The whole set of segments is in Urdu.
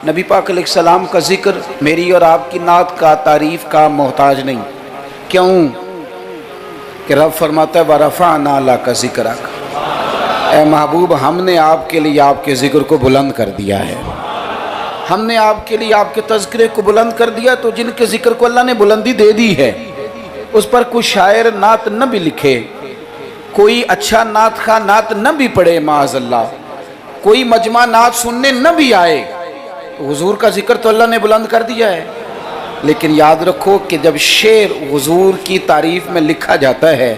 نبی پاک علیہ السلام کا ذکر میری اور آپ کی نعت کا تعریف کا محتاج نہیں۔ کیوں کہ رب فرماتا ہے وَرَفَعْنَا لَكَ ذِكْرَكَ، اے محبوب ہم نے آپ کے لیے آپ کے ذکر کو بلند کر دیا ہے، ہم نے آپ کے لیے آپ کے تذکرے کو بلند کر دیا۔ تو جن کے ذکر کو اللہ نے بلندی دے دی ہے اس پر کوئی شاعر نعت نہ بھی لکھے، کوئی اچھا نعت خواہ نعت نہ بھی پڑھے، معاذ اللہ کوئی مجمع نعت سننے نہ بھی آئے، حضور کا ذکر تو اللہ نے بلند کر دیا ہے۔ لیکن یاد رکھو کہ جب شعر حضور کی تعریف میں لکھا جاتا ہے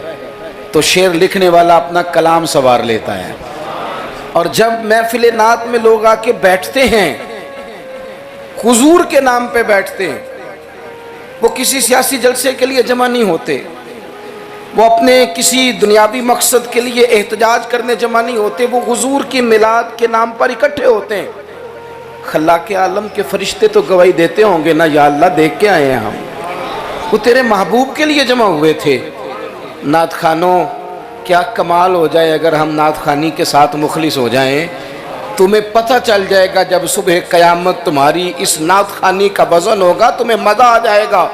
تو شعر لکھنے والا اپنا کلام سنوار لیتا ہے، اور جب محفل نعت میں لوگ آ کے بیٹھتے ہیں حضور کے نام پہ بیٹھتے ہیں، وہ کسی سیاسی جلسے کے لیے جمع نہیں ہوتے، وہ اپنے کسی دنیاوی مقصد کے لیے احتجاج کرنے جمع نہیں ہوتے، وہ حضور کی میلاد کے نام پر اکٹھے ہوتے ہیں۔ خلاق عالم کے فرشتے تو گواہی دیتے ہوں گے نا، یا اللہ دیکھ کے آئے ہیں ہم، وہ تیرے محبوب کے لیے جمع ہوئے تھے۔ نعت خوانوں کیا کمال ہو جائے اگر ہم نعت خوانی کے ساتھ مخلص ہو جائیں، تمہیں پتہ چل جائے گا جب صبح قیامت تمہاری اس نعت خوانی کا وزن ہوگا، تمہیں مزہ آ جائے گا۔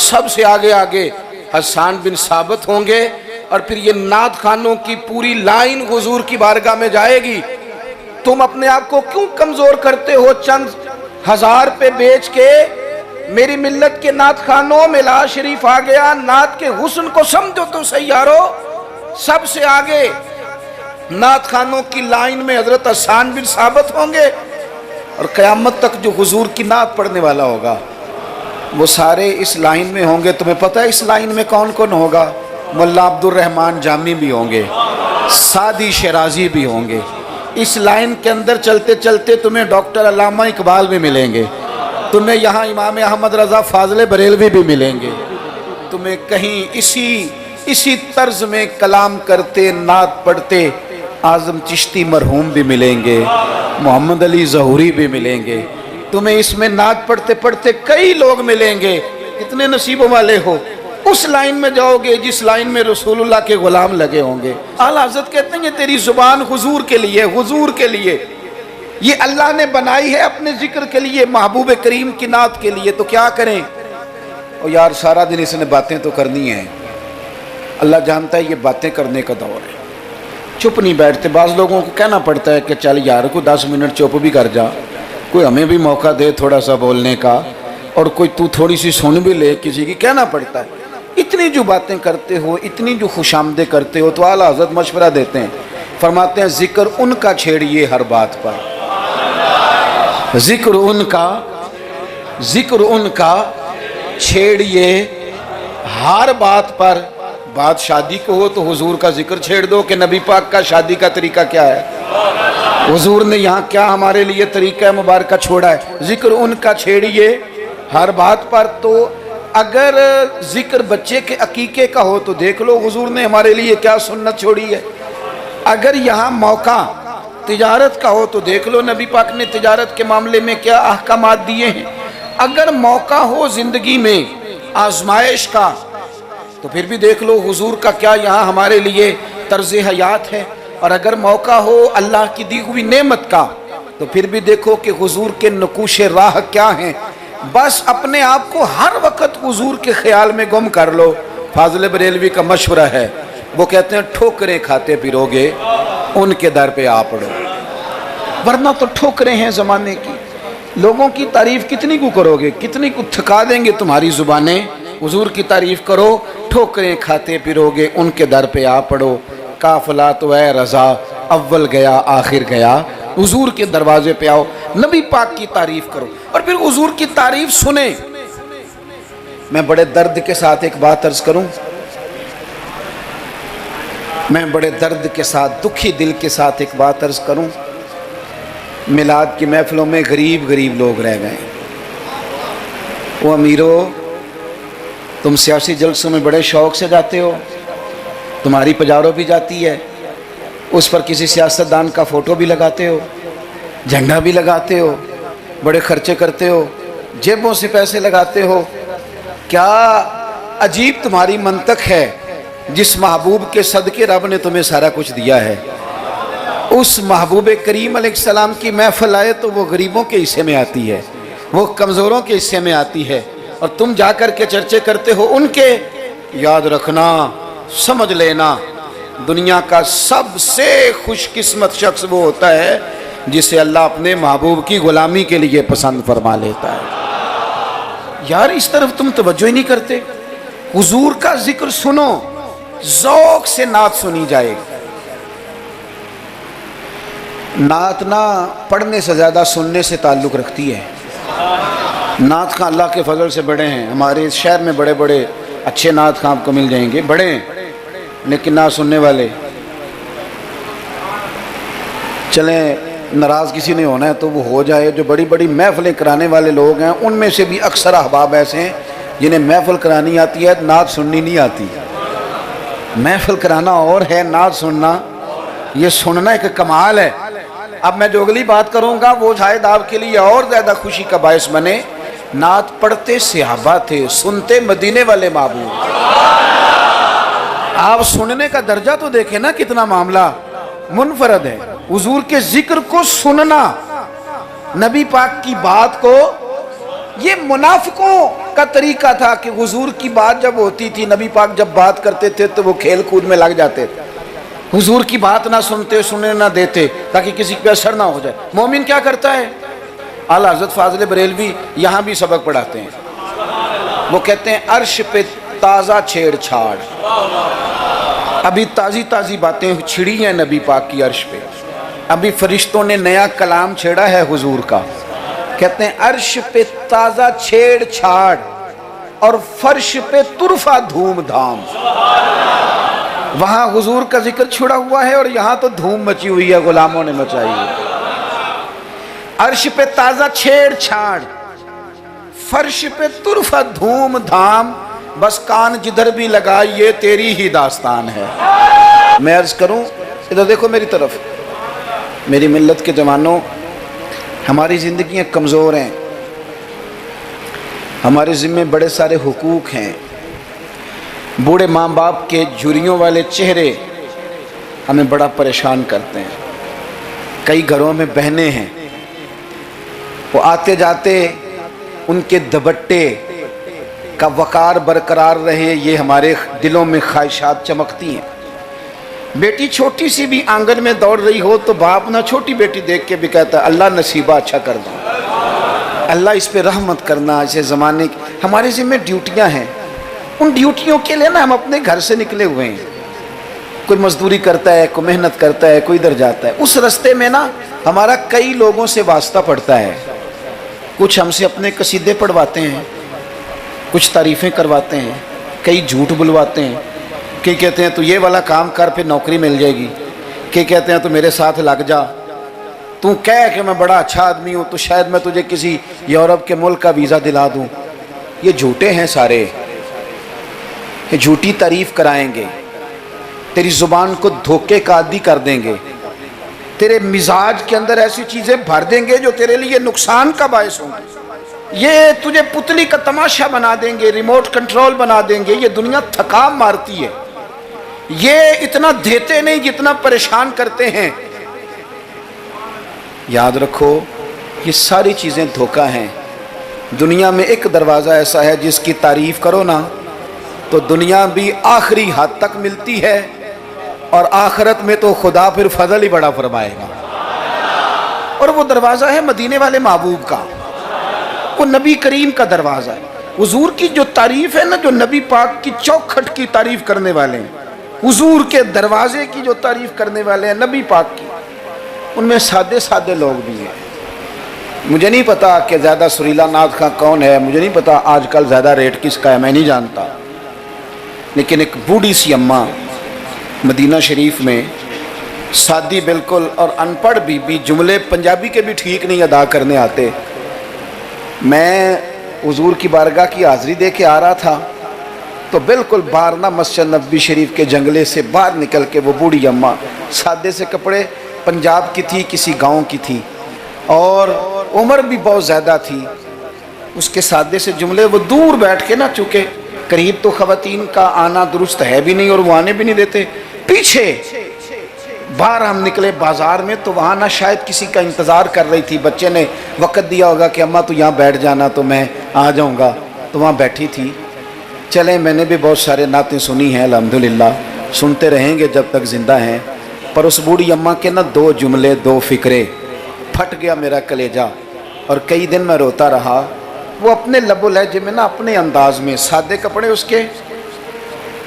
سب سے آگے آگے حسان بن ثابت ہوں گے، اور پھر یہ نعت خوانوں کی پوری لائن حضور کی بارگاہ میں جائے گی۔ تم اپنے آپ کو کیوں کمزور کرتے ہو؟ چند ہزار پہ بیچ کے میری ملت کے نعت خوانوں میں لا شریف آ گیا۔ نعت کے حسن کو سمجھو تو سیارو، سب سے آگے نعت خوانوں کی لائن میں حضرت حسان بن ثابت ہوں گے، اور قیامت تک جو حضور کی نعت پڑھنے والا ہوگا وہ سارے اس لائن میں ہوں گے۔ تمہیں پتہ ہے اس لائن میں کون کون ہوگا؟ ملا عبد الرحمن جامی بھی ہوں گے، سعدی شیرازی بھی ہوں گے۔ اس لائن کے اندر چلتے چلتے تمہیں ڈاکٹر علامہ اقبال بھی ملیں گے، تمہیں یہاں امام احمد رضا فاضل بریلوی بھی ملیں گے، تمہیں کہیں اسی طرز میں کلام کرتے نعت پڑھتے اعظم چشتی مرحوم بھی ملیں گے، محمد علی ظہوری بھی ملیں گے، تمہیں اس میں نعت پڑھتے پڑھتے کئی لوگ ملیں گے۔ کتنے نصیبوں والے ہو، اس لائن میں جاؤ گے جس لائن میں رسول اللہ کے غلام لگے ہوں گے۔ اعلیٰ حضرت کہتے ہیں یہ تیری زبان حضور کے لیے، حضور کے لیے، یہ اللہ نے بنائی ہے اپنے ذکر کے لیے، محبوب کریم کی نعت کے لیے۔ تو کیا کریں؟ اور یار سارا دن اس نے باتیں تو کرنی ہیں، اللہ جانتا ہے یہ باتیں کرنے کا دور ہے، چپ نہیں بیٹھتے۔ بعض لوگوں کو کہنا پڑتا ہے کہ چل یار کوئی 10 منٹ چپ بھی کر جا، کوئی ہمیں بھی موقع دے تھوڑا سا بولنے کا، اور کوئی تو تھوڑی سی سن بھی لے کسی کی، کہنا پڑتا ہے۔ اتنی جو باتیں کرتے ہو، اتنی جو خوش آمدیں کرتے ہو، تو اعلیٰ حضرت مشورہ دیتے ہیں، فرماتے ہیں ذکر ان کا چھیڑیے ہر بات پر، ذکر ان کا چھیڑیے ہر بات پر۔ بات شادی کو ہو تو حضور کا ذکر چھیڑ دو کہ نبی پاک کا شادی کا طریقہ کیا ہے، حضور نے یہاں کیا ہمارے لیے طریقہ مبارکہ چھوڑا ہے۔ ذکر ان کا چھیڑیے ہر بات پر۔ تو اگر ذکر بچے کے عقیقے کا ہو تو دیکھ لو حضور نے ہمارے لیے کیا سنت چھوڑی ہے۔ اگر یہاں موقع تجارت کا ہو تو دیکھ لو نبی پاک نے تجارت کے معاملے میں کیا احکامات دیے ہیں۔ اگر موقع ہو زندگی میں آزمائش کا تو پھر بھی دیکھ لو حضور کا کیا یہاں ہمارے لیے طرز حیات ہے۔ اور اگر موقع ہو اللہ کی دی ہوئی نعمت کا تو پھر بھی دیکھو کہ حضور کے نقوش راہ کیا ہیں۔ بس اپنے آپ کو ہر وقت حضور کے خیال میں گم کر لو۔ فاضل بریلوی کا مشورہ ہے، وہ کہتے ہیں ٹھوکریں کھاتے پھرو گے ان کے در پہ آ پڑو، ورنہ تو ٹھوکریں ہیں زمانے کی۔ لوگوں کی تعریف کتنی کو کرو گے، کتنی کو تھکا دیں گے تمہاری زبانیں۔ حضور کی تعریف کرو، ٹھوکریں کھاتے پھرو گے ان کے در پہ آ پڑو۔ قافلہ تو اے رضا اول گیا آخر گیا، حضور کے دروازے پہ آؤ، نبی پاک کی تعریف کرو، اور پھر حضور کی تعریف سنیں۔ میں بڑے درد کے ساتھ ایک بات عرض کروں، میں بڑے درد کے ساتھ دکھی دل کے ساتھ ایک بات عرض کروں، میلاد کی محفلوں میں غریب لوگ رہ گئے۔ وہ امیرو، تم سیاسی جلسوں میں بڑے شوق سے جاتے ہو، تمہاری پجارو بھی جاتی ہے، اس پر کسی سیاستدان کا فوٹو بھی لگاتے ہو، جھنڈا بھی لگاتے ہو، بڑے خرچے کرتے ہو، جیبوں سے پیسے لگاتے ہو۔ کیا عجیب تمہاری منطق ہے، جس محبوب کے صدقے رب نے تمہیں سارا کچھ دیا ہے اس محبوب کریم علیہ السلام کی محفل آئے تو وہ غریبوں کے حصے میں آتی ہے، وہ کمزوروں کے حصے میں آتی ہے، اور تم جا کر کے چرچے کرتے ہو ان کے۔ یاد رکھنا، سمجھ لینا، دنیا کا سب سے خوش قسمت شخص وہ ہوتا ہے جسے اللہ اپنے محبوب کی غلامی کے لیے پسند فرما لیتا ہے۔ یار اس طرف تم توجہ ہی نہیں کرتے۔ حضور کا ذکر سنو، ذوق سے نعت سنی جائے۔ نعت نہ پڑھنے سے زیادہ سننے سے تعلق رکھتی ہے۔ نعت خاں اللہ کے فضل سے بڑے ہیں، ہمارے اس شہر میں بڑے بڑے اچھے نعت خاں آپ کو مل جائیں گے، بڑے ہیں، لیکن نعت سننے والے۔ چلیں ناراض کسی نے ہونا ہے تو وہ ہو جائے۔ جو بڑی بڑی محفلیں کرانے والے لوگ ہیں ان میں سے بھی اکثر احباب ایسے ہیں جنہیں محفل کرانی آتی ہے، نعت سننی نہیں آتی۔ محفل کرانا اور ہے، نعت سننا، یہ سننا ایک کمال ہے۔ اب میں جو اگلی بات کروں گا وہ شاید آپ کے لیے اور زیادہ خوشی کا باعث بنے۔ نعت پڑھتے صحابہ تھے، سنتے مدینے والے محبوب۔ آپ سننے کا درجہ تو دیکھیں نا، کتنا معاملہ منفرد ہے۔ حضور کے ذکر کو سننا، نبی پاک کی بات کو، یہ منافقوں کا طریقہ تھا کہ حضور کی بات جب ہوتی تھی، نبی پاک جب بات کرتے تھے تو وہ کھیل کود میں لگ جاتے تھے، حضور کی بات نہ سنتے، سننے نہ دیتے تاکہ کسی پہ اثر نہ ہو جائے۔ مومن کیا کرتا ہے؟ اعلیٰ حضرت فاضل بریلوی یہاں بھی سبق پڑھاتے ہیں، وہ کہتے ہیں عرش پہ تازہ چھیڑ چھاڑ، ابھی تازی تازی باتیں چھڑی ہیں نبی پاک کی عرش پہ، ابھی فرشتوں نے نیا کلام چھیڑا ہے حضور کا۔ کہتے ہیں عرش پہ تازہ چھیڑ چھاڑ اور فرش پہ طرفہ دھوم دھام۔ وہاں حضور کا ذکر چھڑا ہوا ہے اور یہاں تو دھوم مچی ہوئی ہے، غلاموں نے مچائی ہے۔ عرش پہ تازہ چھیڑ چھاڑ، فرش پہ طرفہ دھوم دھام، بس کان جدھر بھی لگا یہ تیری ہی داستان ہے۔ میں عرض کروں، ادھر دیکھو میری طرف، میری ملت کے جوانوں، ہماری زندگیاں کمزور ہیں، ہمارے ذمہ بڑے سارے حقوق ہیں، بوڑھے ماں باپ کے جھریوں والے چہرے ہمیں بڑا پریشان کرتے ہیں۔ کئی گھروں میں بہنیں ہیں، وہ آتے جاتے ان کے دبٹے کا وقار برقرار رہے، یہ ہمارے دلوں میں خواہشات چمکتی ہیں۔ بیٹی چھوٹی سی بھی آنگن میں دوڑ رہی ہو تو باپ نہ چھوٹی بیٹی دیکھ کے بھی کہتا ہے اللہ نصیبہ اچھا کر دو، اللہ اس پہ رحمت کرنا۔ اسے زمانے کی ہمارے ذمہ ڈیوٹیاں ہیں، ان ڈیوٹیوں کے لیے نا ہم اپنے گھر سے نکلے ہوئے ہیں۔ کوئی مزدوری کرتا ہے، کوئی محنت کرتا ہے، کوئی ادھر جاتا ہے، اس رستے میں نا ہمارا کئی لوگوں سے واسطہ پڑتا ہے۔ کچھ ہم سے اپنے قصیدے پڑھواتے ہیں، کچھ تعریفیں کرواتے ہیں، کئی جھوٹ بلواتے ہیں، کئی کہتے ہیں تو یہ والا کام کر پھر نوکری مل جائے گی، کئی کہتے ہیں تو میرے ساتھ لگ جا، تو کہہ کہ میں بڑا اچھا آدمی ہوں تو شاید میں تجھے کسی یورپ کے ملک کا ویزا دلا دوں۔ یہ جھوٹے ہیں سارے، یہ جھوٹی تعریف کرائیں گے، تیری زبان کو دھوکے کا عادی کر دیں گے، تیرے مزاج کے اندر ایسی چیزیں بھر دیں گے جو تیرے لیے نقصان کا باعث ہوں گے، یہ تجھے پتلی کا تماشا بنا دیں گے، ریموٹ کنٹرول بنا دیں گے۔ یہ دنیا تھکا مارتی ہے، یہ اتنا دیتے نہیں جتنا پریشان کرتے ہیں۔ یاد رکھو یہ ساری چیزیں دھوکہ ہیں۔ دنیا میں ایک دروازہ ایسا ہے جس کی تعریف کرو نا تو دنیا بھی آخری حد تک ملتی ہے، اور آخرت میں تو خدا پھر فضل ہی بڑا فرمائے گا، اور وہ دروازہ ہے مدینے والے محبوب کا، وہ نبی کریم کا دروازہ ہے۔ حضور کی جو تعریف ہے نا، جو نبی پاک کی چوکھٹ کی تعریف کرنے والے ہیں، حضور کے دروازے کی جو تعریف کرنے والے ہیں نبی پاک کی، ان میں سادے سادے لوگ بھی ہیں۔ مجھے نہیں پتا کہ زیادہ سریلا نعت خواں کون ہے، مجھے نہیں پتا آج کل زیادہ ریٹ کس کا ہے، میں نہیں جانتا، لیکن ایک بوڑھی سی اماں مدینہ شریف میں، سادی بالکل اور ان پڑھ بھی جملے پنجابی کے بھی ٹھیک نہیں ادا کرنے آتے۔ میں حضور کی بارگاہ کی حاضری دے کے آ رہا تھا تو بالکل باہر نہ مسجد نبوی شریف کے جنگلے سے باہر نکل کے وہ بوڑھی اماں، سادے سے کپڑے، پنجاب کی تھی، کسی گاؤں کی تھی، اور عمر بھی بہت زیادہ تھی۔ اس کے سادے سے جملے وہ دور بیٹھ کے نا، چونکہ قریب تو خواتین کا آنا درست ہے بھی نہیں اور وہ آنے بھی نہیں دیتے، پیچھے باہر ہم نکلے بازار میں تو وہاں نہ شاید کسی کا انتظار کر رہی تھی، بچے نے وقت دیا ہوگا کہ اماں تو یہاں بیٹھ جانا تو میں آ جاؤں گا، تو وہاں بیٹھی تھی۔ چلیں میں نے بھی بہت سارے نعتیں سنی ہیں الحمدللہ، سنتے رہیں گے جب تک زندہ ہیں، پر اس بوڑھی اماں کے نا 2 جملے 2 فکرے پھٹ گیا میرا کلیجہ، اور کئی دن میں روتا رہا۔ وہ اپنے لب و لہجے میں نا اپنے انداز میں، سادے کپڑے اس کے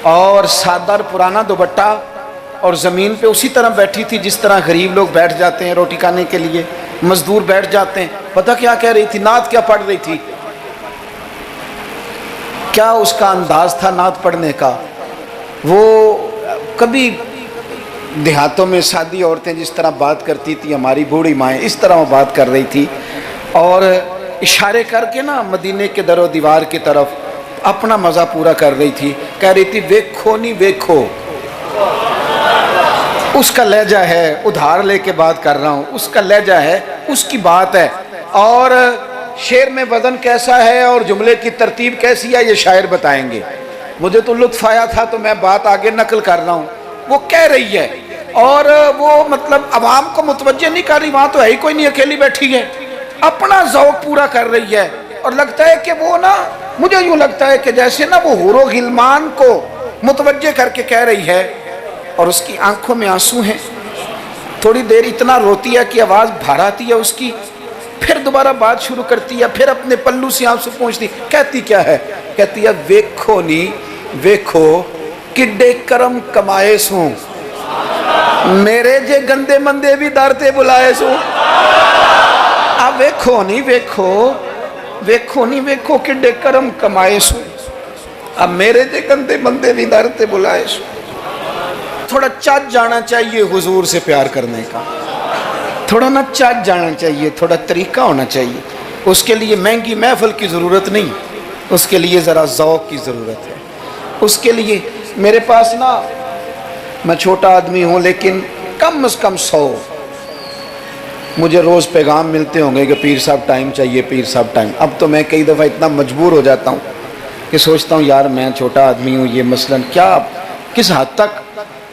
اور سادہ پرانا دوپٹہ، اور زمین پہ اسی طرح بیٹھی تھی جس طرح غریب لوگ بیٹھ جاتے ہیں روٹی کھانے کے لیے، مزدور بیٹھ جاتے ہیں۔ پتہ کیا کہہ رہی تھی؟ نعت کیا پڑھ رہی تھی؟ کیا اس کا انداز تھا نعت پڑھنے کا؟ وہ کبھی دیہاتوں میں سادی عورتیں جس طرح بات کرتی تھی، ہماری بوڑھی مائیں اس طرح وہ بات کر رہی تھی، اور اشارے کر کے نا مدینے کے در و دیوار کی طرف اپنا مزہ پورا کر رہی تھی۔ کہہ رہی تھی ویکھو نہیں ویکھو، اس کا لہجہ ہے، ادھار لے کے بات کر رہا ہوں، اس کا لہجہ ہے، اس کی بات ہے، اور شعر میں وزن کیسا ہے اور جملے کی ترتیب کیسی ہے یہ شاعر بتائیں گے۔ مجھے تو لطف آیا تھا تو میں بات آگے نقل کر رہا ہوں۔ وہ کہہ رہی ہے اور وہ مطلب عوام کو متوجہ نہیں کر رہی، وہاں تو ہے ہی کوئی نہیں، اکیلی بیٹھی ہے، اپنا ذوق پورا کر رہی ہے، اور لگتا ہے کہ وہ نا، مجھے یوں لگتا ہے کہ جیسے نا وہ حور و غلمان کو متوجہ کر کے کہہ رہی ہے، اور اس کی آنکھوں میں آنسو ہیں۔ تھوڑی دیر اتنا روتی ہے کہ آواز بھر آتی ہے اس کی، پھر دوبارہ بات شروع کرتی ہے، پھر اپنے پلو سے آنسو پہنچتی، کہتی کیا ہے؟ کہتی ہے ویکھو نی ویکھو کڈے کرم کمائے سوں، میرے جے گندے مندے بھی در تے بلائے سوں۔ اب ویکھو نہیں ویکھو، ویکھو نہیں ویکھو کڈے کرم کمائے سوں، اب میرے جے گندے مندے بھی در تے بلائے سوں۔ تھوڑا چاچ جانا چاہیے حضور سے پیار کرنے کا، تھوڑا نا چاچ جانا چاہیے، تھوڑا طریقہ ہونا چاہیے۔ اس کے لیے مہنگی محفل کی ضرورت نہیں، اس کے لیے ذرا ذوق کی ضرورت ہے۔ اس کے لیے میرے پاس نا، میں چھوٹا آدمی ہوں لیکن کم از کم 100 مجھے روز پیغام ملتے ہوں گے کہ پیر صاحب ٹائم چاہیے، پیر صاحب ٹائم۔ اب تو میں کئی دفعہ اتنا مجبور ہو جاتا ہوں کہ سوچتا ہوں یار میں چھوٹا آدمی ہوں، یہ مثلاً کیا کس حد تک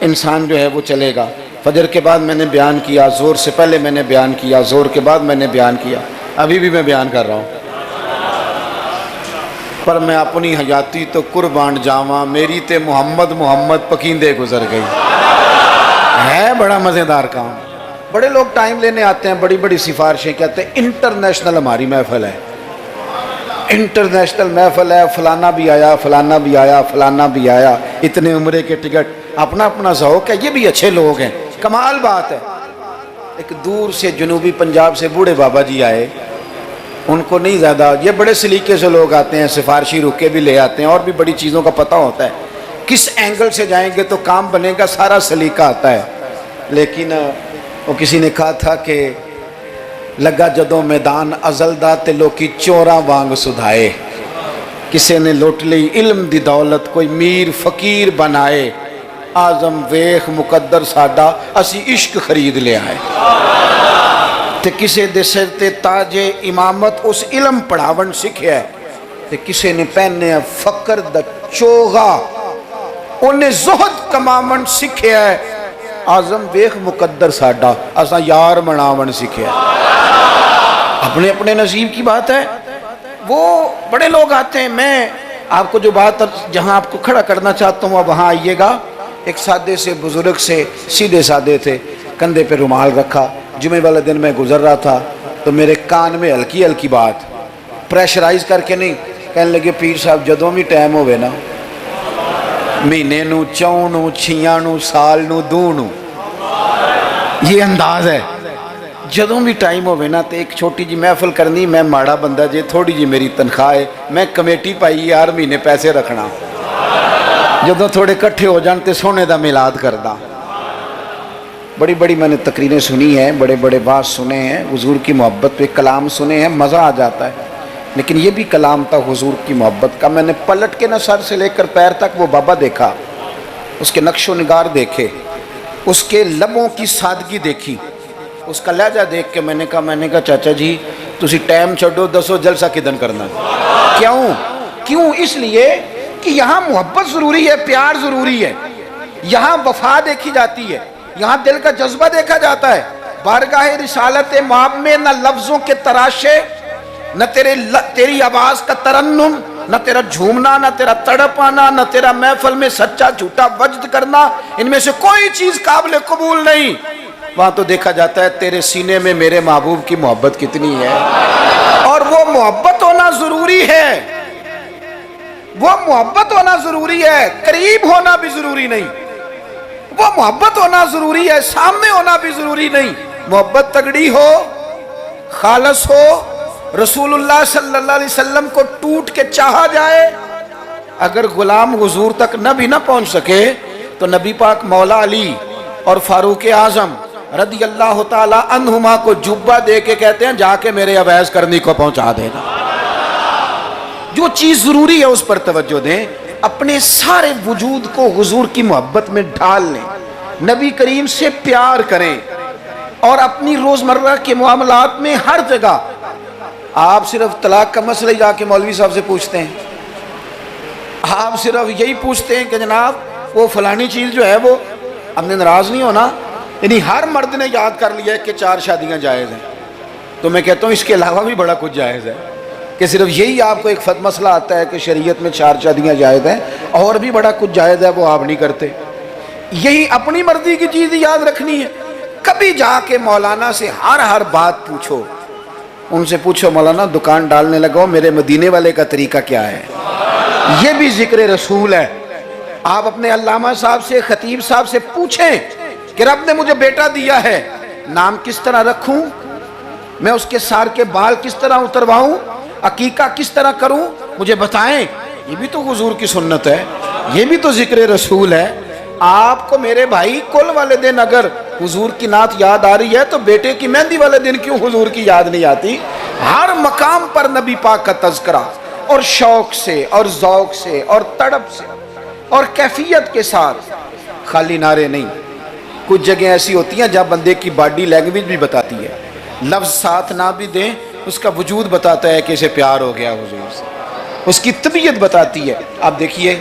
انسان جو ہے وہ چلے گا۔ فجر کے بعد میں نے بیان کیا، زور سے پہلے میں نے بیان کیا، زور کے بعد میں نے بیان کیا، ابھی بھی میں بیان کر رہا ہوں۔ پر میں اپنی حیاتی تو قربان جاواں، میری تے محمد محمد پکیندے گزر گئی۔ ہے بڑا مزیدار کام۔ بڑے لوگ ٹائم لینے آتے ہیں، بڑی بڑی سفارشیں کہتے ہیں انٹرنیشنل ہماری محفل ہے، انٹرنیشنل محفل ہے، فلانا بھی آیا، فلانا بھی آیا، فلانا بھی آیا، اتنے عمرے کے ٹکٹ، اپنا اپنا ذوق ہے۔ یہ بھی اچھے لوگ ہیں، کمال بات ہے۔ ایک دور سے جنوبی پنجاب سے بوڑھے بابا جی آئے، ان کو نہیں زیادہ، یہ بڑے سلیقے سے لوگ آتے ہیں، سفارشی رکے بھی لے آتے ہیں، اور بھی بڑی چیزوں کا پتہ ہوتا ہے، کس اینگل سے جائیں گے تو کام بنے گا، سارا سلیقہ آتا ہے۔ لیکن وہ کسی نے کہا تھا کہ لگا جدوں میدان ازل دا تے لوکی چوراں وانگ سدھائے، کسے نے لوٹ لی علم دی دولت کوئی میر فقیر بنائے، آزم ویخ مقدر ساڈا اسی عشق خرید لے آئے، تے کسے دے سر تے تاج امامت اس علم پڑھاون سکھیا ہے، تے کسے نے پہنے فقر دا چوغا انہیں زہد کماون سکھیا ہے، آزم ویخ مقدر ساڈا اساں یار مناون سکھیا ہے۔ اپنے اپنے نصیب کی بات ہے۔ وہ بڑے لوگ آتے ہیں، میں آپ کو جو بات جہاں آپ کو کھڑا کرنا چاہتا ہوں وہاں آئیے گا۔ ایک سادے سے بزرگ سے، سیدھے سادے تھے، کندھے پہ رومال رکھا، جمعے والے دن میں گزر رہا تھا تو میرے کان میں ہلکی ہلکی بات، پریشرائز کر کے نہیں، کہنے لگے پیر صاحب جدوں بھی ٹائم ہوئے نا، مہینے نو، چوں نو، چھیاں نو، سال نو، دو نو، یہ انداز ہے، جدوں بھی ٹائم ہوئے نا تو ایک چھوٹی جی محفل کرنی، میں ماڑا بندہ جے، تھوڑی جی میری تنخواہ ہے، میں کمیٹی پائی یار مہینے پیسے رکھنا، جدوں تھوڑے کٹھے ہو جان تے سونے دا میلاد کردہ۔ بڑی بڑی میں نے تقریریں سنی ہیں، بڑے بڑے بات سنے ہیں، حضور کی محبت پہ کلام سنے ہیں، مزہ آ جاتا ہے، لیکن یہ بھی کلام تھا حضور کی محبت کا۔ میں نے پلٹ کے نہ سر سے لے کر پیر تک وہ بابا دیکھا، اس کے نقش و نگار دیکھے، اس کے لبوں کی سادگی دیکھی، اس کا لہجہ دیکھ کے میں نے کہا چاچا جی تسی ٹائم چھڈو، دسو جلسہ کدن کرنا۔ کیوں؟ اس لیے کہ یہاں محبت ضروری ہے، پیار ضروری ہے، یہاں وفا دیکھی جاتی ہے، یہاں دل کا جذبہ دیکھا جاتا ہے. بارگاہ رسالت مآب میں نہ لفظوں کے تراشے، نہ تیری آواز کا ترنم، نہ تیرا جھومنا، نہ تیرا تڑپ آنا، نہ تیرا محفل میں سچا جھوٹا وجد کرنا، ان میں سے کوئی چیز قابل قبول نہیں. وہاں تو دیکھا جاتا ہے تیرے سینے میں میرے محبوب کی محبت کتنی ہے. اور وہ محبت ہونا ضروری ہے، وہ محبت ہونا ضروری ہے، قریب ہونا بھی ضروری نہیں. وہ محبت ہونا ضروری ہے، سامنے ہونا بھی ضروری نہیں. محبت تگڑی ہو، خالص ہو، رسول اللہ صلی اللہ علیہ وسلم کو ٹوٹ کے چاہا جائے. اگر غلام حضور تک نہ بھی نہ پہنچ سکے تو نبی پاک مولا علی اور فاروق اعظم رضی اللہ تعالی عنہما کو جبہ دے کے کہتے ہیں جا کے میرے اویس کرنی کو پہنچا دینا. جو چیز ضروری ہے اس پر توجہ دیں. اپنے سارے وجود کو حضور کی محبت میں ڈھال لیں، نبی کریم سے پیار کریں، اور اپنی روزمرہ کے معاملات میں ہر جگہ. آپ صرف طلاق کا مسئلہ ہی جا کے مولوی صاحب سے پوچھتے ہیں، آپ صرف یہی پوچھتے ہیں کہ جناب وہ فلانی چیز جو ہے وہ ہم نے ناراض نہیں ہونا. یعنی ہر مرد نے یاد کر لیا ہے کہ 4 شادیاں جائز ہیں. تو میں کہتا ہوں اس کے علاوہ بھی بڑا کچھ جائز ہے، کہ صرف یہی آپ کو ایک مسئلہ آتا ہے کہ شریعت میں 4 شادیاں جائز ہیں، اور بھی بڑا کچھ جائز ہے وہ آپ نہیں کرتے. یہی اپنی مرضی کی چیز یاد رکھنی ہے. کبھی جا کے مولانا سے ہر بات پوچھو، ان سے پوچھو مولانا دکان ڈالنے لگو میرے مدینے والے کا طریقہ کیا ہے. یہ بھی ذکر رسول ہے. آپ اپنے علامہ صاحب سے، خطیب صاحب سے پوچھیں کہ رب نے مجھے بیٹا دیا ہے، نام کس طرح رکھوں، میں اس کے سار کے بال کس طرح اترواؤں، عقیقہ کس طرح کروں، مجھے بتائیں. یہ بھی تو حضور کی سنت ہے، یہ بھی تو ذکر رسول ہے. آپ کو میرے بھائی کل والے دن اگر حضور کی نعت یاد آ رہی ہے تو بیٹے کی مہندی والے دن کیوں حضور کی یاد نہیں آتی. ہر مقام پر نبی پاک کا تذکرہ، اور شوق سے اور ذوق سے اور تڑپ سے اور کیفیت کے ساتھ، خالی نعرے نہیں. کچھ جگہیں ایسی ہوتی ہیں جہاں بندے کی باڈی لینگویج بھی بتاتی ہے، لفظ ساتھ نہ بھی دیں اس کا وجود بتاتا ہے کہ اسے پیار ہو گیا حضور سے، اس کی طبیعت بتاتی ہے. آپ دیکھیے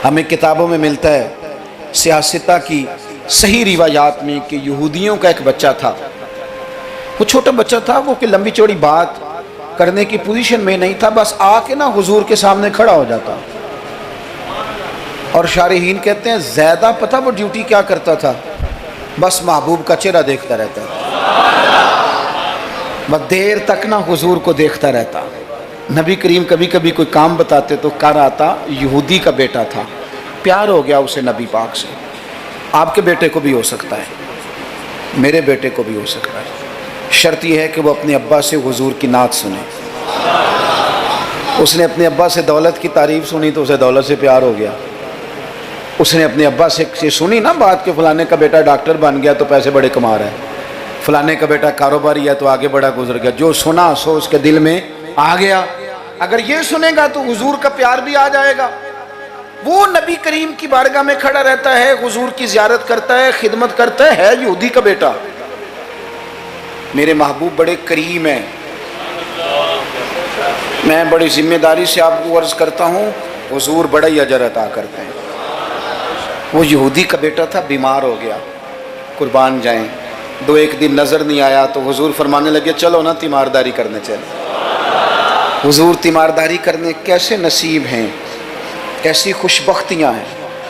ہمیں کتابوں میں ملتا ہے سیاستہ کی صحیح روایات میں کہ یہودیوں کا ایک بچہ تھا. وہ چھوٹا بچہ تھا، وہ کہ لمبی چوڑی بات کرنے کی پوزیشن میں نہیں تھا، بس آ کے نا حضور کے سامنے کھڑا ہو جاتا. اور شارحین کہتے ہیں زیادہ پتہ وہ ڈیوٹی کیا کرتا تھا، بس محبوب کا چہرہ دیکھتا رہتا ہے، بس دیر تک نا حضور کو دیکھتا رہتا. نبی کریم کبھی کبھی کوئی کام بتاتے تو کر آتا، یہودی کا بیٹا تھا، پیار ہو گیا اسے نبی پاک سے. آپ کے بیٹے کو بھی ہو سکتا ہے، میرے بیٹے کو بھی ہو سکتا ہے. شرط یہ ہے کہ وہ اپنے ابا سے حضور کی نعت سنے. اس نے اپنے ابا سے دولت کی تعریف سنی تو اسے دولت سے پیار ہو گیا. اس نے اپنے ابا سے سنی نا بات کہ فلانے کا بیٹا ڈاکٹر بن گیا تو پیسے بڑے کما رہا ہے، فلانے کا بیٹا کاروباری ہے تو آگے بڑا گزر گیا. جو سنا سو اس کے دل میں آ گیا. اگر یہ سنے گا تو حضور کا پیار بھی آ جائے گا. وہ نبی کریم کی بارگاہ میں کھڑا رہتا ہے، حضور کی زیارت کرتا ہے، خدمت کرتا ہے یہودی کا بیٹا. میرے محبوب بڑے کریم ہیں. میں بڑی ذمہ داری سے آپ کو عرض کرتا ہوں، حضور بڑا ہی اجر عطا کرتے ہیں. وہ یہودی کا بیٹا تھا، بیمار ہو گیا، قربان جائیں. 2-1 دن نظر نہیں آیا تو حضور فرمانے لگے چلو نا تیمارداری کرنے چلے. حضور تیمارداری کرنے کیسے نصیب ہیں، کیسی خوشبختیاں ہیں.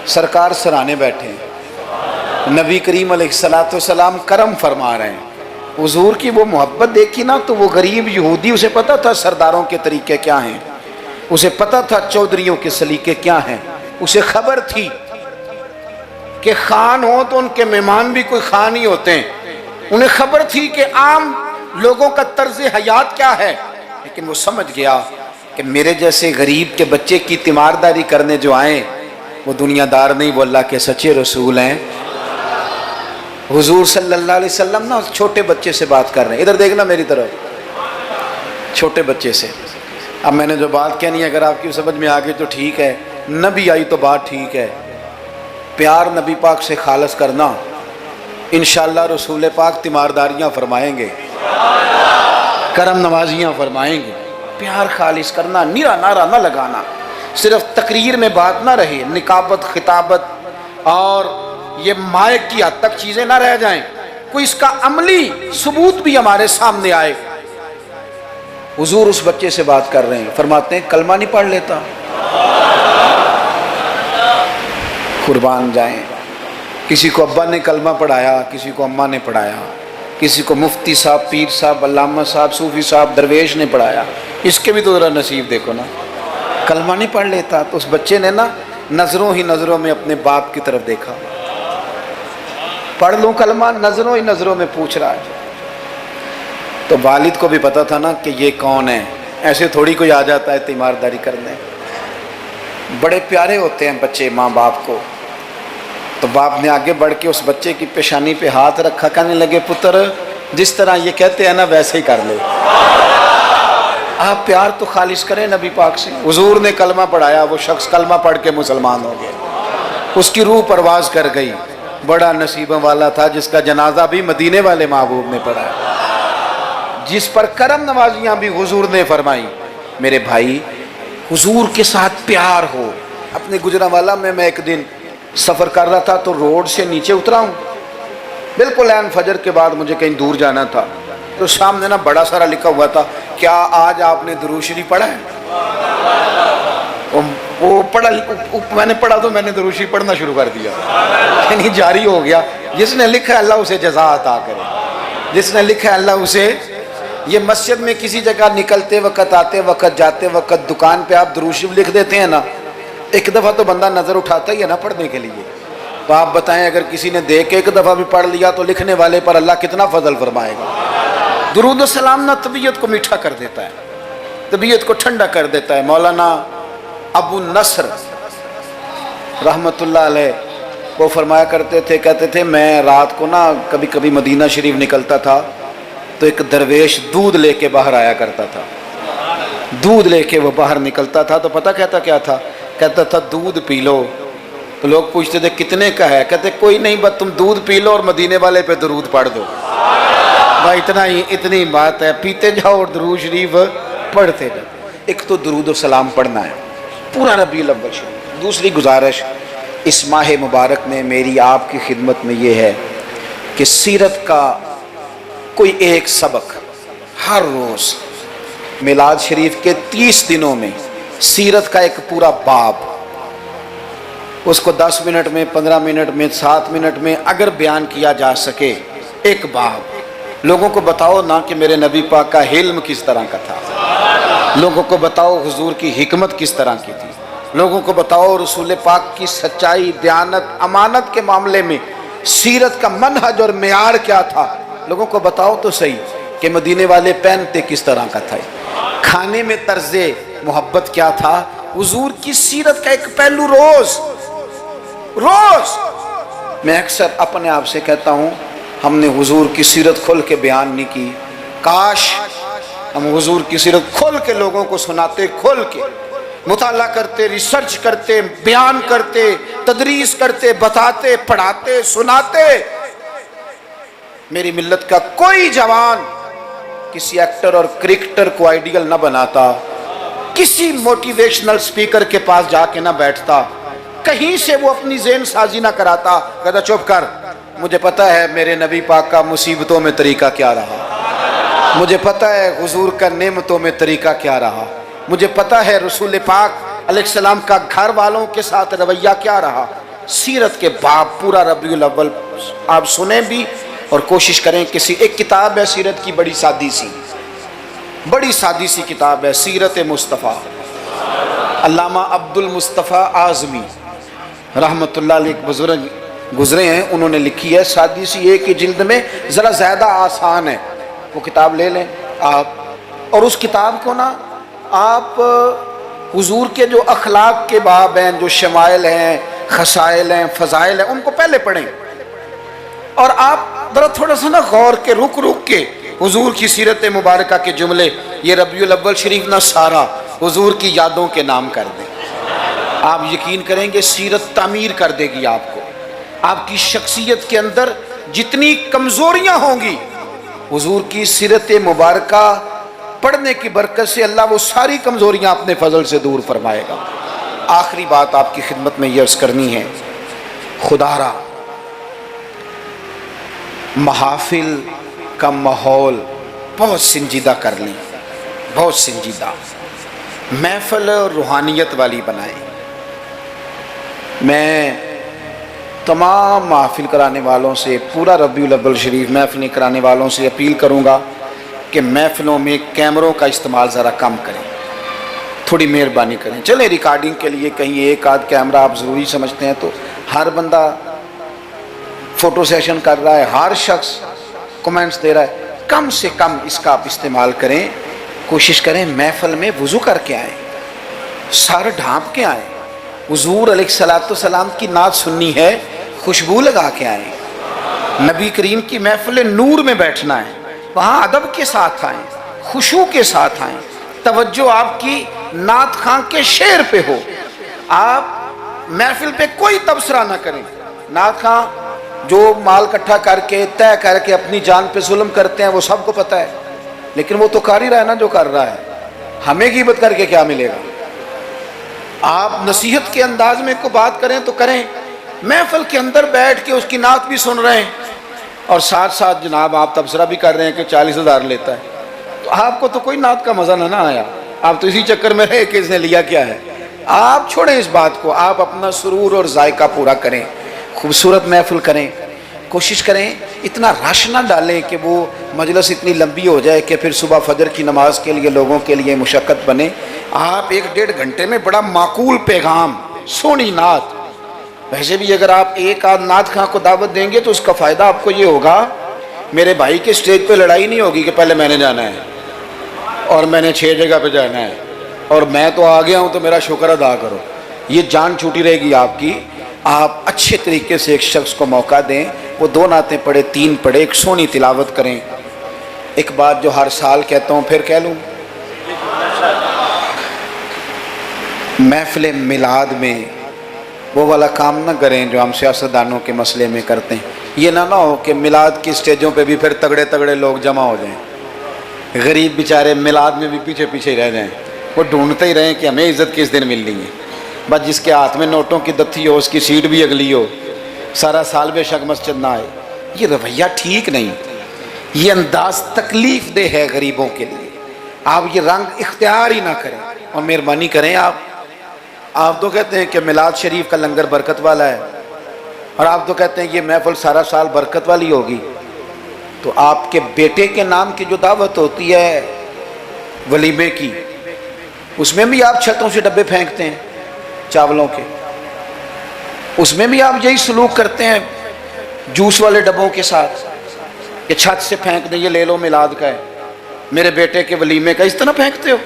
سرکار سرانے بیٹھے ہیں، نبی کریم علیہ السلام کرم فرما رہے ہیں. حضور کی وہ محبت دیکھی نا تو وہ غریب یہودی، اسے پتا تھا سرداروں کے طریقے کیا ہیں، اسے پتا تھا چودھریوں کے سلیقے کیا ہیں، اسے خبر تھی کہ خان ہو تو ان کے مہمان بھی کوئی خان ہی ہوتے ہیں. انہیں خبر تھی کہ عام لوگوں کا طرز حیات کیا ہے. لیکن وہ سمجھ گیا کہ میرے جیسے غریب کے بچے کی تیمارداری کرنے جو آئیں وہ دنیا دار نہیں، وہ اللہ کے سچے رسول ہیں. حضور صلی اللہ علیہ وسلم نا چھوٹے بچے سے بات کر رہے ہیں. ادھر دیکھنا میری طرف، چھوٹے بچے سے. اب میں نے جو بات کہنی ہے اگر آپ کی سمجھ میں آ گئی تو ٹھیک ہے، نہ بھی آئی تو بات ٹھیک ہے. پیار نبی پاک سے خالص کرنا، انشاءاللہ رسول پاک تیمارداریاں فرمائیں گے، کرم نوازیاں فرمائیں گے. پیار خالص کرنا، نیرا نعرہ نہ لگانا، صرف تقریر میں بات نہ رہے، نکابت، خطابت اور یہ مائع کی حد تک چیزیں نہ رہ جائیں، کوئی اس کا عملی ثبوت بھی ہمارے سامنے آئے۔ حضور اس بچے سے بات کر رہے ہیں، فرماتے ہیں کلمہ نہیں پڑھ لیتا؟ قربان جائیں، کسی کو ابا نے کلمہ پڑھایا، کسی کو اماں نے پڑھایا، کسی کو مفتی صاحب، پیر صاحب، علامہ صاحب، صوفی صاحب، درویش نے پڑھایا، اس کے بھی تو ذرا نصیب دیکھو نا، کلمہ نہیں پڑھ لیتا۔ تو اس بچے نے نا نظروں ہی نظروں میں اپنے باپ کی طرف دیکھا، پڑھ لوں کلمہ، نظروں ہی نظروں میں پوچھ رہا ہے۔ تو والد کو بھی پتا تھا نا کہ یہ کون ہے، ایسے تھوڑی کوئی آ جاتا ہے تیمارداری کرنے۔ بڑے پیارے ہوتے ہیں بچے ماں باپ کو۔ تو باپ نے آگے بڑھ کے اس بچے کی پیشانی پہ ہاتھ رکھا، کہنے لگے پتر جس طرح یہ کہتے ہیں نا ویسے ہی کر لے، آپ پیار تو خالص کریں نبی پاک سے۔ حضور نے کلمہ پڑھایا، وہ شخص کلمہ پڑھ کے مسلمان ہو گیا، اس کی روح پرواز کر گئی۔ بڑا نصیبہ والا تھا جس کا جنازہ بھی مدینے والے محبوب نے پڑھا، جس پر کرم نوازیاں بھی حضور نے فرمائی۔ میرے بھائی، حضور کے ساتھ پیار ہو۔ اپنے گجرانوالہ میں ایک دن سفر کر رہا تھا تو روڈ سے نیچے اترا ہوں، بالکل عین فجر کے بعد مجھے کہیں دور جانا تھا، تو سامنے نا بڑا سارا لکھا ہوا تھا، کیا آج آپ نے درود شریف پڑھا ہے؟ وہ پڑھا، میں نے پڑھا تو میں نے درود شریف پڑھنا شروع کر دیا، یعنی جاری ہو گیا۔ جس نے لکھا ہے اللہ اسے جزا عطا کرے، جس نے لکھا ہے اللہ اسے۔ یہ مسجد میں کسی جگہ نکلتے وقت، آتے وقت، جاتے وقت، دکان پہ آپ درود شریف لکھ دیتے ہیں نا، ایک دفعہ تو بندہ نظر اٹھاتا ہی ہے نا پڑھنے کے لیے۔ تو آپ بتائیں اگر کسی نے دیکھ کے ایک دفعہ بھی پڑھ لیا تو لکھنے والے پر اللہ کتنا فضل فرمائے گا۔ درود و سلام نہ طبیعت کو میٹھا کر دیتا ہے، طبیعت کو ٹھنڈا کر دیتا ہے۔ مولانا ابو نصر رحمت اللہ علیہ وہ فرمایا کرتے تھے، کہتے تھے میں رات کو نا کبھی کبھی مدینہ شریف نکلتا تھا تو ایک درویش دودھ لے کے باہر آیا کرتا تھا، دودھ لے کے وہ باہر نکلتا تھا تو پتہ کہتا کیا تھا؟ کہتا تھا دودھ پی لو۔ تو لوگ پوچھتے تھے کتنے کا ہے؟ کہتے کوئی نہیں، بس تم دودھ پی لو اور مدینے والے پہ درود پڑھ دو، بھائی اتنا ہی، اتنی بات ہے، پیتے جاؤ اور درود شریف پڑھتے جاؤ۔ ایک تو درود و سلام پڑھنا ہے پورا ربیع الاول شریف۔ دوسری گزارش اس ماہ مبارک میں میری آپ کی خدمت میں یہ ہے کہ سیرت کا کوئی ایک سبق ہر روز، میلاد شریف کے 30 دنوں میں سیرت کا ایک پورا باب، اس کو 10 منٹ میں، 15 منٹ میں، 7 منٹ میں اگر بیان کیا جا سکے، ایک باب لوگوں کو بتاؤ نا کہ میرے نبی پاک کا علم کس طرح کا تھا، لوگوں کو بتاؤ حضور کی حکمت کس طرح کی تھی، لوگوں کو بتاؤ رسول پاک کی سچائی، دیانت، امانت کے معاملے میں سیرت کا منہج اور معیار کیا تھا، لوگوں کو بتاؤ تو صحیح کہ مدینے والے پہنتے کس طرح کا تھا، کھانے میں طرز محبت کیا تھا۔ حضور کی سیرت کا ایک پہلو روز میں اکثر اپنے آپ سے کہتا ہوں ہم نے حضور کی سیرت کھل کے بیان نہیں کی، کاش ہم حضور کی سیرت کھل کے لوگوں کو سناتے، کھل کے مطالعہ کرتے، ریسرچ کرتے، بیان کرتے، تدریس کرتے، بتاتے، پڑھاتے، سناتے۔ میری ملت کا کوئی جوان کسی ایکٹر اور کرکٹر کو آئیڈیل نہ بناتا، کسی موٹیویشنل سپیکر کے پاس جا کے نہ بیٹھتا، کہیں سے وہ اپنی ذہن سازی نہ کراتا، کہتا چپ کر، مجھے پتا ہے میرے نبی پاک کا مصیبتوں میں طریقہ کیا رہا، مجھے پتا ہے حضور کا نعمتوں میں طریقہ کیا رہا، مجھے پتا ہے رسول پاک علیہ السلام کا گھر والوں کے ساتھ رویہ کیا رہا۔ سیرت کے باب پورا ربیع الاول آپ سنیں بھی اور کوشش کریں۔ کسی ایک کتاب ہے سیرت کی، بڑی سادی سی کتاب ہے، سیرت مصطفیٰ، علامہ عبد المصطفیٰ اعظمی رحمت اللہ علیہ ایک بزرگ گزرے ہیں، انہوں نے لکھی ہے، سادی سی ایک ہی جلد میں، ذرا زیادہ آسان ہے، وہ کتاب لے لیں آپ، اور اس کتاب کو نا آپ حضور کے جو اخلاق کے باب ہیں، جو شمائل ہیں، خصائل ہیں، فضائل ہیں، ان کو پہلے پڑھیں، اور آپ ذرا تھوڑا سا نا غور کے رک کے حضور کی سیرت مبارکہ کے جملے، یہ ربیع الاول شریف نہ سارا حضور کی یادوں کے نام کر دیں۔ آپ یقین کریں گے سیرت تعمیر کر دے گی آپ کو، آپ کی شخصیت کے اندر جتنی کمزوریاں ہوں گی، حضور کی سیرت مبارکہ پڑھنے کی برکت سے اللہ وہ ساری کمزوریاں اپنے فضل سے دور فرمائے گا۔ آخری بات آپ کی خدمت میں یہ عرض کرنی ہے، خدا را محافل کا ماحول بہت سنجیدہ کر لیں، بہت سنجیدہ، محفل روحانیت والی بنائیں۔ میں تمام محافل کرانے والوں سے، پورا ربیع الاول شریف محفلیں کرانے والوں سے اپیل کروں گا کہ محفلوں میں کیمروں کا استعمال ذرا کم کریں، تھوڑی مہربانی کریں۔ چلیں ریکارڈنگ کے لیے کہیں ایک آدھ کیمرہ آپ ضروری سمجھتے ہیں تو ہر بندہ فوٹو سیشن کر رہا ہے، ہر شخص کمنٹس دے رہا ہے، کم سے کم اس کا آپ استعمال کریں۔ کوشش کریں محفل میں وضو کر کے آئیں، سر ڈھانپ کے آئیں، حضور علیہ السلام کی نعت سننی ہے، خوشبو لگا کے آئیں۔ نبی کریم کی محفل نور میں بیٹھنا ہے، وہاں ادب کے ساتھ آئیں، خشوع کے ساتھ آئیں، توجہ آپ کی نعت خاں کے شعر پہ ہو۔ آپ محفل پہ کوئی تبصرہ نہ کریں۔ نعت خاں جو مال اکٹھا کر کے طے کر کے اپنی جان پہ ظلم کرتے ہیں وہ سب کو پتہ ہے، لیکن وہ تو کر ہی رہا ہے نا جو کر رہا ہے، ہمیں غیبت کر کے کیا ملے گا؟ آپ نصیحت کے انداز میں کو بات کریں تو کریں، محفل کے اندر بیٹھ کے اس کی نعت بھی سن رہے ہیں اور ساتھ ساتھ جناب آپ تبصرہ بھی کر رہے ہیں کہ 40,000 لیتا ہے، تو آپ کو تو کوئی نعت کا مزہ نہ آیا، آپ تو اسی چکر میں رہے کہ اس نے لیا کیا ہے۔ آپ چھوڑیں اس بات کو، آپ اپنا سرور اور ذائقہ پورا کریں، خوبصورت محفل کریں، کوشش کریں اتنا رش نہ ڈالیں کہ وہ مجلس اتنی لمبی ہو جائے کہ پھر صبح فجر کی نماز کے لیے لوگوں کے لیے مشقت بنے۔ آپ 1-1.5 گھنٹے میں بڑا معقول پیغام، سونی نعت، ویسے بھی اگر آپ ایک آدھ نعت خاں کو دعوت دیں گے تو اس کا فائدہ آپ کو یہ ہوگا، میرے بھائی کے سٹیج پہ لڑائی نہیں ہوگی کہ پہلے میں نے جانا ہے اور میں نے 6 جگہ پہ جانا ہے اور میں تو آ گیا ہوں تو میرا شکر ادا کرو، یہ جان چھوٹی رہے گی آپ کی۔ آپ اچھے طریقے سے ایک شخص کو موقع دیں، وہ 2 نعتیں پڑھے، 3 پڑھے، ایک سونی تلاوت کریں۔ ایک بات جو ہر سال کہتا ہوں پھر کہہ لوں، محفل میلاد میں وہ والا کام نہ کریں جو ہم سیاستدانوں کے مسئلے میں کرتے ہیں۔ یہ نہ ہو کہ میلاد کی سٹیجوں پہ بھی پھر تگڑے تگڑے لوگ جمع ہو جائیں، غریب بیچارے میلاد میں بھی پیچھے پیچھے ہی رہ جائیں، وہ ڈھونڈتے ہی رہیں کہ ہمیں عزت کس دن ملنی ہے۔ بس جس کے ہاتھ میں نوٹوں کی دتھی ہو اس کی سیٹ بھی اگلی ہو، سارا سال بے شک مسجد نہ آئے، یہ رویہ ٹھیک نہیں، یہ انداز تکلیف دہ ہے غریبوں کے لیے۔ آپ یہ رنگ اختیار ہی نہ کریں اور مہربانی کریں۔ آپ تو کہتے ہیں کہ میلاد شریف کا لنگر برکت والا ہے اور آپ تو کہتے ہیں یہ محفل سارا سال برکت والی ہوگی، تو آپ کے بیٹے کے نام کی جو دعوت ہوتی ہے ولیمے کی، اس میں بھی آپ چھتوں سے ڈبے پھینکتے ہیں چاولوں کے، اس میں بھی آپ یہی سلوک کرتے ہیں جوس والے ڈبوں کے ساتھ کہ چھت سے پھینک دیں، یہ لے لو میلاد کا ہے، میرے بیٹے کے ولیمے کا، اس طرح پھینکتے ہو۔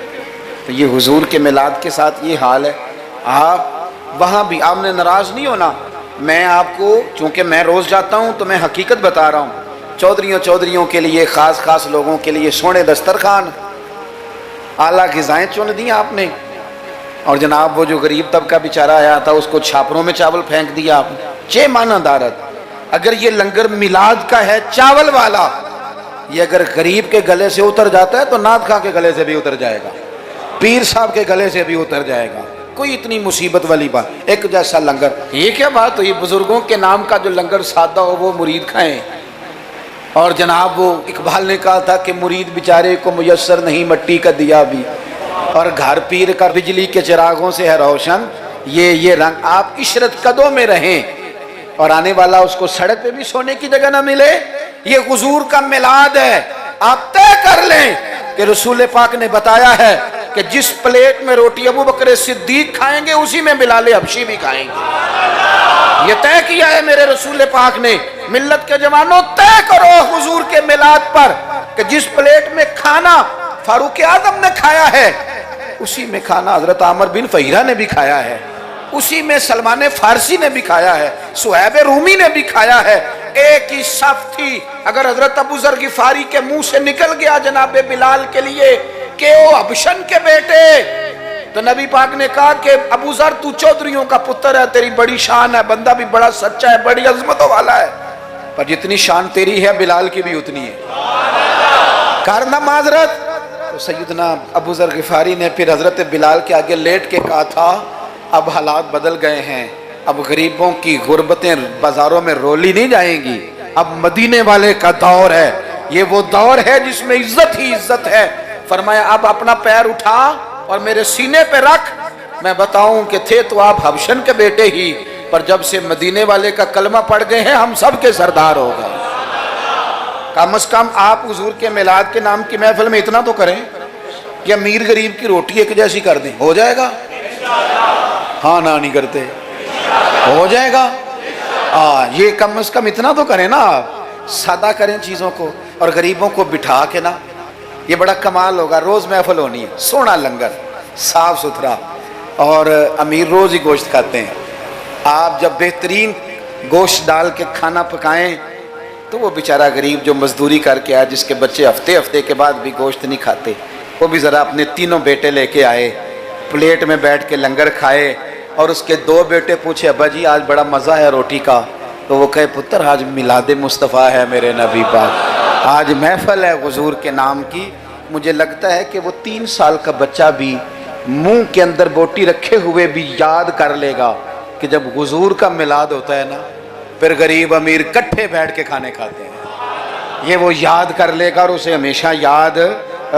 تو یہ حضور کے میلاد کے ساتھ یہ حال ہے۔ آپ وہاں بھی آپ نے ناراض نہیں ہونا، میں آپ کو چونکہ میں روز جاتا ہوں تو میں حقیقت بتا رہا ہوں، چودھریوں کے لیے، خاص لوگوں کے لیے سونے دسترخوان، اعلیٰ غذائیں چن دیں آپ نے، اور جناب وہ جو غریب طبقہ بیچارہ آیا تھا اس کو چھاپروں میں چاول پھینک دیا آپ نے۔ چے مانا دارت، اگر یہ لنگر میلاد کا ہے چاول والا، یہ اگر غریب کے گلے سے اتر جاتا ہے تو نعت خاں کے گلے سے بھی اتر جائے گا، پیر صاحب کے گلے سے بھی اتر جائے گا، کوئی اتنی مصیبت والی بات۔ ایک جیسا لنگر، یہ کیا بات ہوئی؟ بزرگوں کے نام کا جو لنگر سادہ ہو وہ مرید کھائیں، اور جناب وہ اقبال نے کہا تھا کہ مرید بیچارے کو میسر نہیں مٹی کا دیا بھی، اور گھر پیر کا بجلی کے چراغوں سے ہے روشن، یہ رنگ۔ آپ عشرت قدوں میں رہیں اور آنے والا اس کو سڑک پہ بھی سونے کی جگہ نہ ملے۔ یہ حضور کا میلاد ہے، آپ طے کر لیں کہ رسول پاک نے بتایا ہے کہ جس پلیٹ میں روٹی ابو بکر صدیق کھائیں گے اسی میں بلال حبشی بھی کھائیں گے۔ یہ طے کیا ہے میرے رسول پاک نے۔ ملت کے جوانوں طے کرو حضور کے میلاد پر کہ جس پلیٹ میں کھانا فاروق اعظم نے کھایا ہے اسی میں کھانا حضرت عامر بن فہیرہ نے بھی کھایا ہے، اسی میں سلمان فارسی نے بھی کھایا ہے، صہیب رومی نے بھی کھایا ہے۔ ایک ہی صف تھی۔ اگر حضرت ابو ذر غفاری کے منہ سے نکل گیا جناب بلال کے لیے کہ او حبشن کے بیٹے، تو نبی پاک نے کہا کہ ابو ذر تو چودھریوں کا پتر ہے، تیری بڑی شان ہے، بندہ بھی بڑا سچا ہے، بڑی عظمتوں والا ہے، پر جتنی شان تیری ہے بلال کی بھی اتنی ہے، کرنا معذرت۔ تو سیدنا ابو ذر غفاری نے پھر حضرت بلال کے آگے لیٹ کے کہا تھا اب حالات بدل گئے ہیں، اب غریبوں کی غربتیں بازاروں میں رولی نہیں جائیں گی، اب مدینے والے کا دور ہے، یہ وہ دور ہے جس میں عزت ہی عزت ہے۔ فرمایا اب اپنا پیر اٹھا اور میرے سینے پہ رکھ، میں بتاؤں کہ تھے تو آپ حبشن کے بیٹے ہی، پر جب سے مدینے والے کا کلمہ پڑھ گئے ہیں ہم سب کے سردار ہو گئے۔ کم از کم آپ حضور کے میلاد کے نام کی محفل میں اتنا تو کریں کہ امیر غریب کی روٹی ایک جیسی کر دیں، ہو جائے گا؟ ہاں نہ نہیں کرتے، ہو جائے گا؟ یہ کم از کم اتنا تو کریں نا، آپ سادہ کریں چیزوں کو اور غریبوں کو بٹھا کے نا، یہ بڑا کمال ہوگا۔ روز محفل ہونی ہے، سونا لنگر، صاف ستھرا، اور امیر روز ہی گوشت کھاتے ہیں۔ آپ جب بہترین گوشت ڈال کے کھانا پکائیں تو وہ بیچارہ غریب جو مزدوری کر کے آئے، جس کے بچے ہفتے کے بعد بھی گوشت نہیں کھاتے، وہ بھی ذرا اپنے تینوں بیٹے لے کے آئے، پلیٹ میں بیٹھ کے لنگر کھائے، اور اس کے 2 بیٹے پوچھے ابا جی آج بڑا مزہ ہے روٹی کا، تو وہ کہے پتر آج میلاد مصطفیٰ ہے میرے نبی پاک، آج محفل ہے حضور کے نام کی۔ مجھے لگتا ہے کہ وہ 3 سال کا بچہ بھی منہ کے اندر بوٹی رکھے ہوئے بھی یاد کر لے گا کہ جب حضور کا میلاد ہوتا ہے نا، پھر غریب امیر کٹھے بیٹھ کے کھانے کھاتے ہیں، یہ وہ یاد کر لے گا اور اسے ہمیشہ یاد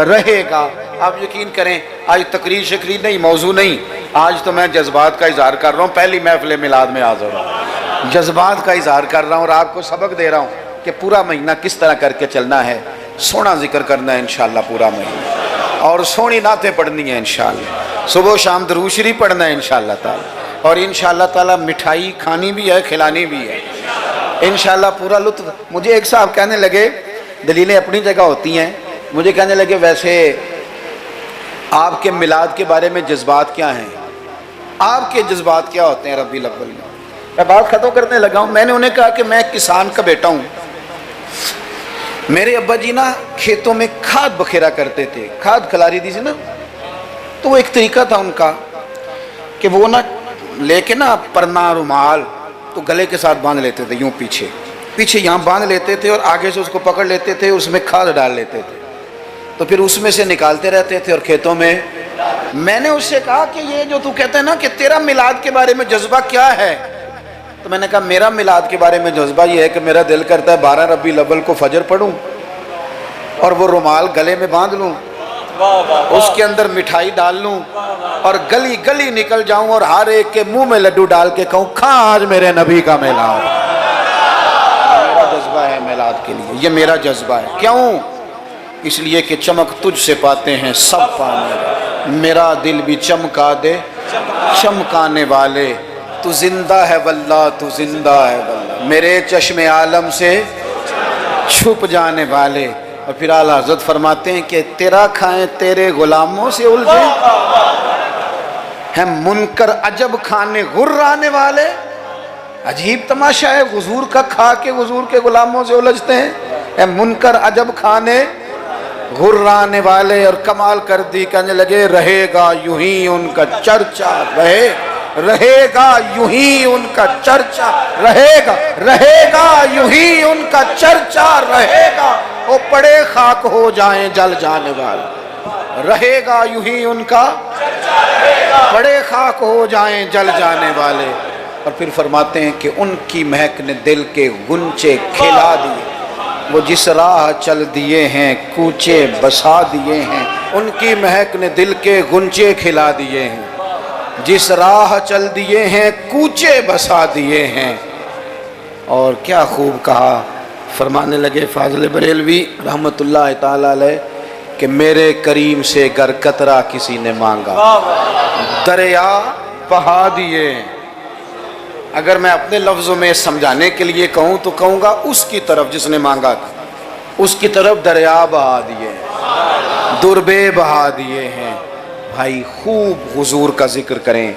رہے گا۔ آپ یقین کریں آج تقریر شکریر نہیں، موضوع نہیں، آج تو میں جذبات کا اظہار کر رہا ہوں، پہلی محفل میلاد میں حاضر ہوں، جذبات کا اظہار کر رہا ہوں اور آپ کو سبق دے رہا ہوں کہ پورا مہینہ کس طرح کر کے چلنا ہے۔ سونا ذکر کرنا ہے انشاءاللہ پورا مہینہ، اور سونی نعتیں پڑھنی ہیں انشاءاللہ، صبح و شام درود شریف پڑھنا ہے انشاءاللہ تعالی، اور انشاءاللہ تعالی مٹھائی کھانی بھی ہے، کھلانی بھی ہے انشاءاللہ، پورا لطف۔ مجھے ایک صاحب کہنے لگے، دلیلیں اپنی جگہ ہوتی ہیں، مجھے کہنے لگے ویسے آپ کے میلاد کے بارے میں جذبات کیا ہیں، آپ کے جذبات کیا ہوتے ہیں ربیع الاول میں؟ میں بات ختم کرنے لگا ہوں۔ میں نے انہیں کہا کہ میں کسان کا بیٹا ہوں، میرے ابا جی نا کھیتوں میں کھاد بکھیرا کرتے تھے، کھاد کھلاری دی تھی نا، تو وہ ایک طریقہ تھا ان کا کہ وہ نا لے کے نا پرنا رومال تو گلے کے ساتھ باندھ لیتے تھے، یوں پیچھے یہاں باندھ لیتے تھے اور آگے سے اس کو پکڑ لیتے تھے، اس میں کھاد ڈال لیتے تھے، تو پھر اس میں سے نکالتے رہتے تھے اور کھیتوں میں۔ میں نے اس سے کہا کہ یہ جو تو کہتا ہے نا کہ تیرا میلاد کے بارے میں جذبہ کیا ہے، تو میں نے کہا میرا میلاد کے بارے میں جذبہ یہ ہے کہ میرا دل کرتا ہے 12 ربیع الاول کو فجر پڑھوں اور وہ رومال گلے میں باندھ لوں، اس کے اندر مٹھائی ڈال لوں اور گلی گلی نکل جاؤں اور ہر ایک کے منہ میں لڈو ڈال کے کہوں کھا آج میرے نبی کا میلاد۔ میرا جذبہ ہے میلاد کے لیے، یہ میرا جذبہ ہے۔ کیوں؟ اس لیے کہ چمک تجھ سے پاتے ہیں سب پانے، میرا دل بھی چمکا دے چمکانے والے، تو زندہ ہے واللہ تو زندہ ہے واللہ، میرے چشم عالم سے چھپ جانے والے۔ اور پھر اعلیٰ حضرت فرماتے ہیں کہ تیرا کھائیں تیرے غلاموں سے الجھے ہیں منکر عجب کھانے غرانے والے۔ عجیب تماشا ہے، حضور کا کھا کے حضور کے غلاموں سے الجھتے ہیں، اے منکر عجب کھانے غرانے والے۔ اور کمال کر دی، کہنے لگے رہے گا یوں ہی ان کا چرچا، رہے گا یوں ہی ان کا چرچا، رہے گا یوں ہی ان کا چرچا رہے گا، وہ پڑے خاک ہو جائیں جل جانے والے، رہے گا یوں ہی ان کا پڑے خاک ہو جائیں جل جانے والے۔ اور پھر فرماتے ہیں کہ ان کی مہک نے دل کے گنچے کھلا دیے، وہ جس راہ چل دیے ہیں کوچے بسا دیے ہیں، ان کی مہک نے دل کے گنچے کھلا دیے ہیں، جس راہ چل دیے ہیں کوچے بسا دیے ہیں۔ اور کیا خوب کہا، فرمانے لگے فاضل بریلوی رحمت اللہ تعالی علیہ کہ میرے کریم سے گر قطرہ کسی نے مانگا دریا بہا دیے۔ اگر میں اپنے لفظوں میں سمجھانے کے لیے کہوں تو کہوں گا اس کی طرف جس نے مانگا تھا، اس کی طرف دریا بہا دیے، دربے بہا دیے ہیں۔ بھائی خوب حضور کا ذکر کریں،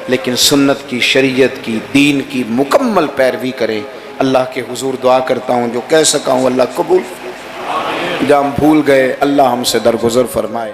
لیکن سنت کی، شریعت کی، دین کی مکمل پیروی کریں۔ اللہ کے حضور دعا کرتا ہوں جو کہہ سکا ہوں اللہ قبول، جہاں ہم بھول گئے اللہ ہم سے درگزر فرمائے۔